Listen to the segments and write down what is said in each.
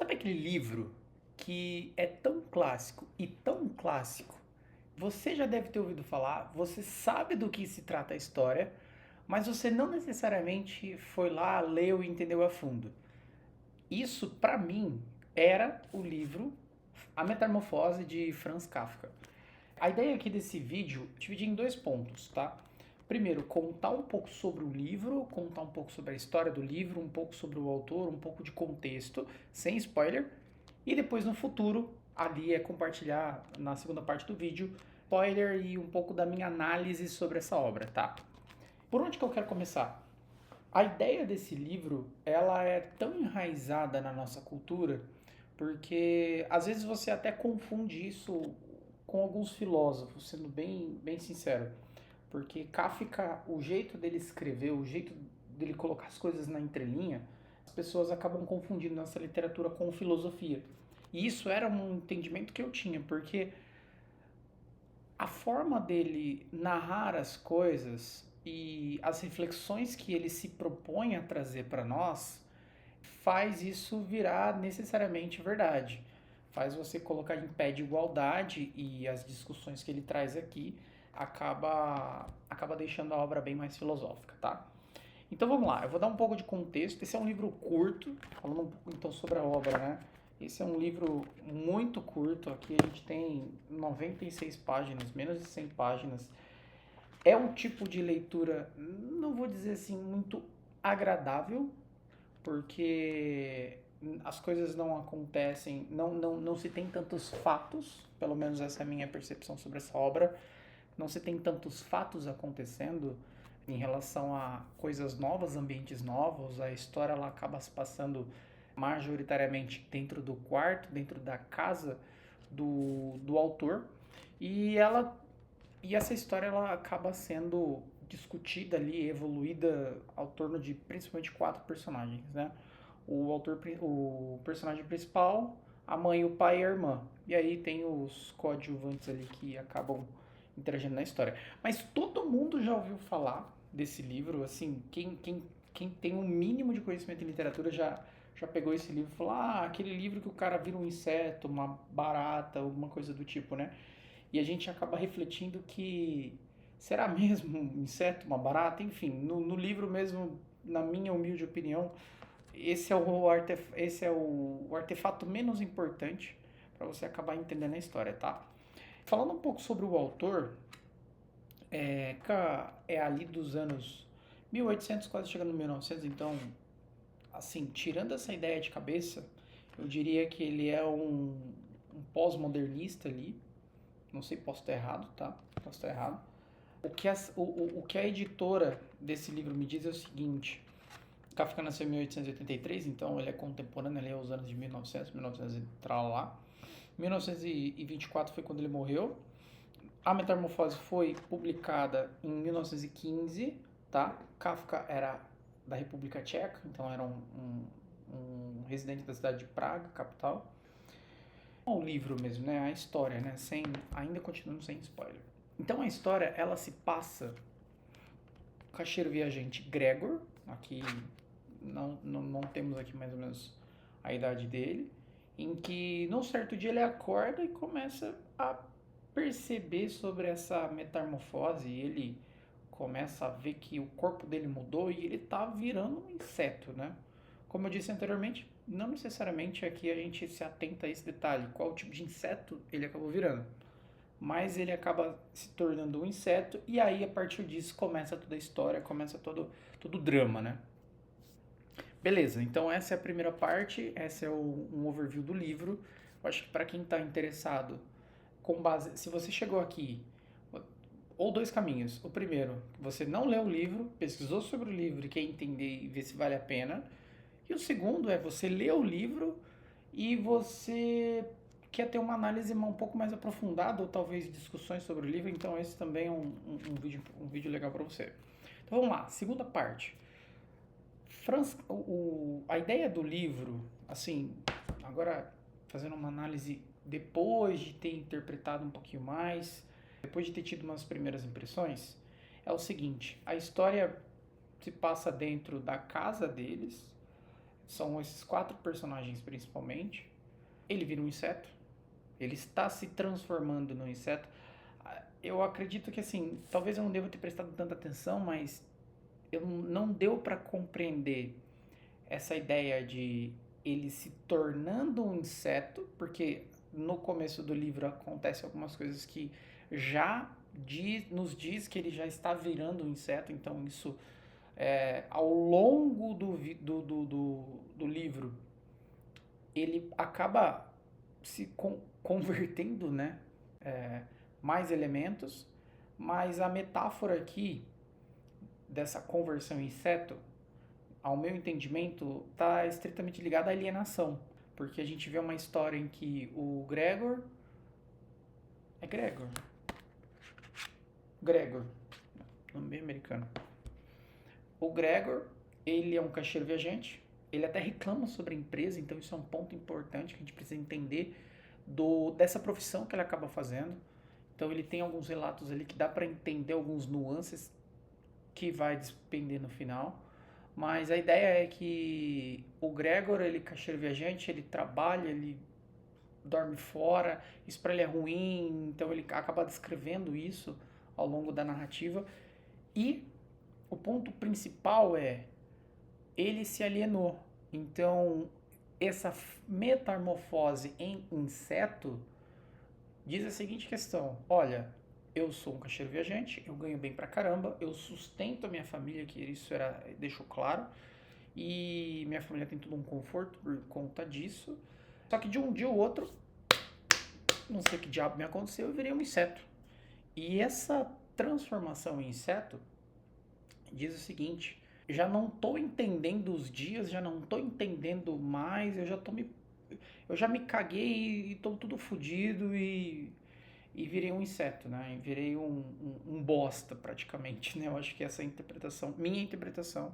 Sabe aquele livro que é tão clássico e tão clássico? Você já deve ter ouvido falar, você sabe do que se trata a história, mas você não necessariamente foi lá, leu e entendeu a fundo. Isso, pra mim, era o livro A Metamorfose de Franz Kafka. A ideia aqui desse vídeo é dividir em dois pontos, tá? Primeiro, contar um pouco sobre o livro, contar um pouco sobre a história do livro, um pouco sobre o autor, um pouco de contexto, sem spoiler. E depois, no futuro, ali é compartilhar na segunda parte do vídeo, spoiler e um pouco da minha análise sobre essa obra, tá? Por onde que eu quero começar? A ideia desse livro, ela é tão enraizada na nossa cultura, porque às vezes você até confunde isso com alguns filósofos, sendo bem sincero. Porque Kafka, o jeito dele escrever, o jeito dele colocar as coisas na entrelinha, as pessoas acabam confundindo nossa literatura com filosofia. E isso era um entendimento que eu tinha, porque a forma dele narrar as coisas e as reflexões que ele se propõe a trazer para nós faz isso virar necessariamente verdade. Faz você colocar em pé de igualdade e as discussões que ele traz aqui acaba deixando a obra bem mais filosófica, tá? Então vamos lá, eu vou dar um pouco de contexto. Esse é um livro curto, falando um pouco então sobre a obra, né? Esse é um livro muito curto, aqui a gente tem 96 páginas, menos de 100 páginas. É um tipo de leitura, não vou dizer assim, muito agradável, porque as coisas não acontecem, não se tem tantos fatos, pelo menos essa é a minha percepção sobre essa obra, não se tem tantos fatos acontecendo em relação a coisas novas, ambientes novos, a história ela acaba se passando majoritariamente dentro do quarto, dentro da casa do autor, e ela e essa história ela acaba sendo discutida ali, evoluída ao torno de principalmente quatro personagens, né? O personagem principal, a mãe, o pai e a irmã. E aí tem os coadjuvantes ali que acabam interagindo na história. Mas todo mundo já ouviu falar desse livro, assim, quem tem um mínimo de conhecimento em literatura já pegou esse livro e falou, aquele livro que o cara vira um inseto, uma barata, alguma coisa do tipo, né? E a gente acaba refletindo que será mesmo um inseto, uma barata? Enfim, no livro mesmo, na minha humilde opinião, esse é o artefato menos importante para você acabar entendendo a história, tá? Falando um pouco sobre o autor, é ali dos anos 1800, quase chegando no 1900, então, assim, tirando essa ideia de cabeça, eu diria que ele é um pós-modernista ali. Não sei, posso estar errado, tá? Posso estar errado. O que a editora desse livro me diz é o seguinte: Kafka nasceu em 1883, então ele é contemporâneo ali aos anos de 1900, 1900 e tal lá. 1924 foi quando ele morreu. A Metamorfose foi publicada em 1915, tá? Kafka era da República Tcheca, então era um residente da cidade de Praga, capital. O livro mesmo, né? A história, né? Ainda continuando sem spoiler. Então a história, ela se passa com o caixeiro viajante Gregor, aqui não temos aqui mais ou menos a idade dele, em que num certo dia ele acorda e começa a perceber sobre essa metamorfose, e ele começa a ver que o corpo dele mudou e ele tá virando um inseto, né? Como eu disse anteriormente, não necessariamente aqui a gente se atenta a esse detalhe, qual tipo de inseto ele acabou virando. Mas ele acaba se tornando um inseto e aí a partir disso começa toda a história, começa todo o drama, né? Beleza, então essa é a primeira parte, essa é um overview do livro. Eu acho que para quem está interessado, com base, se você chegou aqui, ou dois caminhos. O primeiro, você não leu o livro, pesquisou sobre o livro e quer entender e ver se vale a pena. E o segundo é você ler o livro e você quer ter uma análise um pouco mais aprofundada ou talvez discussões sobre o livro, então esse também é um vídeo legal para você. Então vamos lá, segunda parte. A ideia do livro, assim, agora fazendo uma análise depois de ter interpretado um pouquinho mais, depois de ter tido umas primeiras impressões, é o seguinte: a história se passa dentro da casa deles, São esses 4 personagens principalmente. Ele vira um inseto, ele está se transformando num inseto. Eu acredito que assim, talvez eu não deva ter prestado tanta atenção, mas eu não deu para compreender essa ideia de ele se tornando um inseto, porque no começo do livro acontece algumas coisas que já nos diz que ele já está virando um inseto, então isso ao longo do livro ele acaba se convertendo, né? Mais elementos, mas a metáfora aqui dessa conversão em inseto, ao meu entendimento, está estritamente ligada à alienação, porque a gente vê uma história em que o Gregor é Gregor, nome bem americano. O Gregor, ele é um caixeiro viajante, ele até reclama sobre a empresa, então isso é um ponto importante que a gente precisa entender dessa profissão que ele acaba fazendo. Então ele tem alguns relatos ali que dá para entender alguns nuances que vai depender no final. Mas a ideia é que o Gregor, ele é caixeiro viajante, ele trabalha, ele dorme fora, isso para ele é ruim, então ele acaba descrevendo isso ao longo da narrativa. E o ponto principal é, ele se alienou. Então, essa metamorfose em inseto diz a seguinte questão: olha, eu sou um caixeiro viajante, eu ganho bem pra caramba, eu sustento a minha família, que isso deixou claro, e minha família tem todo um conforto por conta disso. Só que de um dia ou outro, não sei que diabo me aconteceu, eu virei um inseto. E essa transformação em inseto diz o seguinte: já não tô entendendo os dias, já não tô entendendo mais, eu já me caguei e tô tudo fodido e virei um inseto, né? E virei um bosta praticamente, né? Eu acho que essa é a interpretação, minha interpretação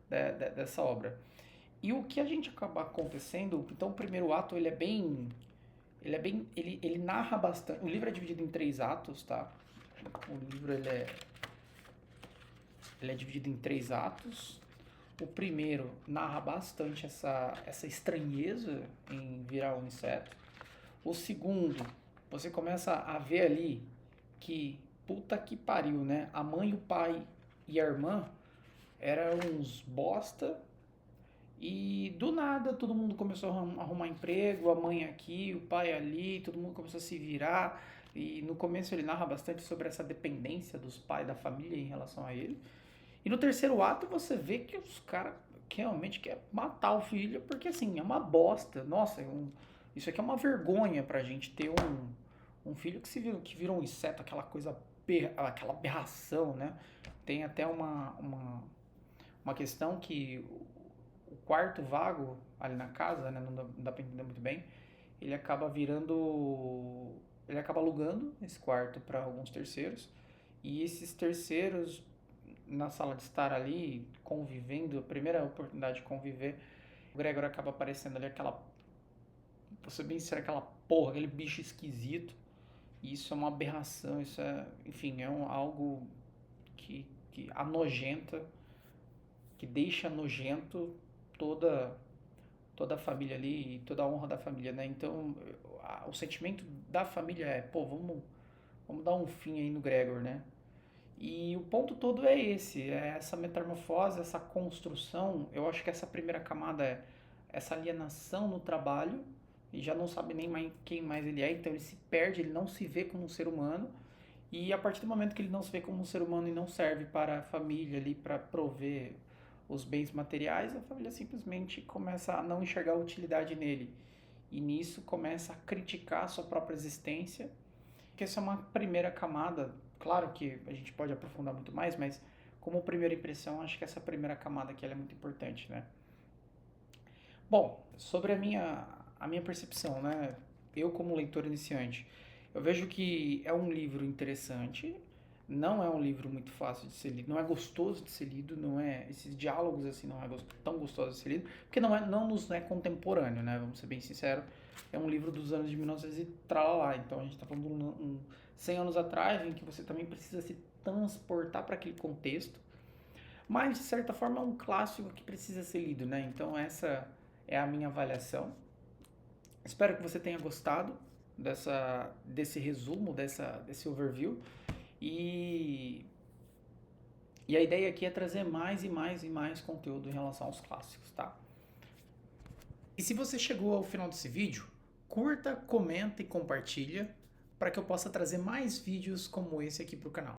dessa obra. E o que a gente acaba acontecendo, então o primeiro ato ele narra bastante. O livro é dividido em 3 atos, tá? O livro ele é dividido em 3 atos. O primeiro narra bastante essa estranheza em virar um inseto. O segundo, você começa a ver ali que, puta que pariu, né? A mãe, o pai e a irmã eram uns bosta e do nada todo mundo começou a arrumar emprego, a mãe aqui, o pai ali, todo mundo começou a se virar. E no começo ele narra bastante sobre essa dependência dos pais, da família em relação a ele. E no terceiro ato você vê que os caras realmente querem matar o filho, porque assim, é uma bosta. Nossa, isso aqui é uma vergonha pra gente ter um filho que virou um inseto, aquela coisa, aquela aberração, né? Tem até uma questão que o quarto vago ali na casa, né? Não dá pra entender muito bem. Ele acaba virando. Ele acaba alugando esse quarto para alguns terceiros. E esses terceiros, na sala de estar ali, convivendo, a primeira oportunidade de conviver, o Gregor acaba aparecendo ali você bem ser aquela porra, aquele bicho esquisito. E isso é uma aberração, isso é, enfim, algo que anojenta, que deixa nojento toda toda a família ali e toda a honra da família, né? Então, o sentimento da família é, pô, vamos dar um fim aí no Gregor, né? E o ponto todo é esse, é essa metamorfose, essa construção. Eu acho que essa primeira camada é essa alienação no trabalho, e já não sabe nem mais quem mais ele é, então ele se perde, ele não se vê como um ser humano, e a partir do momento que ele não se vê como um ser humano e não serve para a família ali, para prover os bens materiais, a família simplesmente começa a não enxergar utilidade nele. E nisso começa a criticar a sua própria existência, que essa é uma primeira camada. Claro que a gente pode aprofundar muito mais, mas como primeira impressão, acho que essa primeira camada aqui ela é muito importante, né? Bom, sobre a minha percepção, né? Eu como leitor iniciante, eu vejo que é um livro interessante, não é um livro muito fácil de ser lido, não é gostoso de ser lido, não é esses diálogos assim não é tão gostoso de ser lido, porque não nos é contemporâneo, né? Vamos ser bem sinceros, é um livro dos anos de 1900 e tralalá, então a gente está falando de 100 anos atrás, em que você também precisa se transportar para aquele contexto, mas de certa forma é um clássico que precisa ser lido, né? Então é a minha avaliação. Espero que você tenha gostado desse resumo, desse overview. E a ideia aqui é trazer mais e mais e mais conteúdo em relação aos clássicos, tá? E se você chegou ao final desse vídeo, curta, comenta e compartilha para que eu possa trazer mais vídeos como esse aqui para o canal.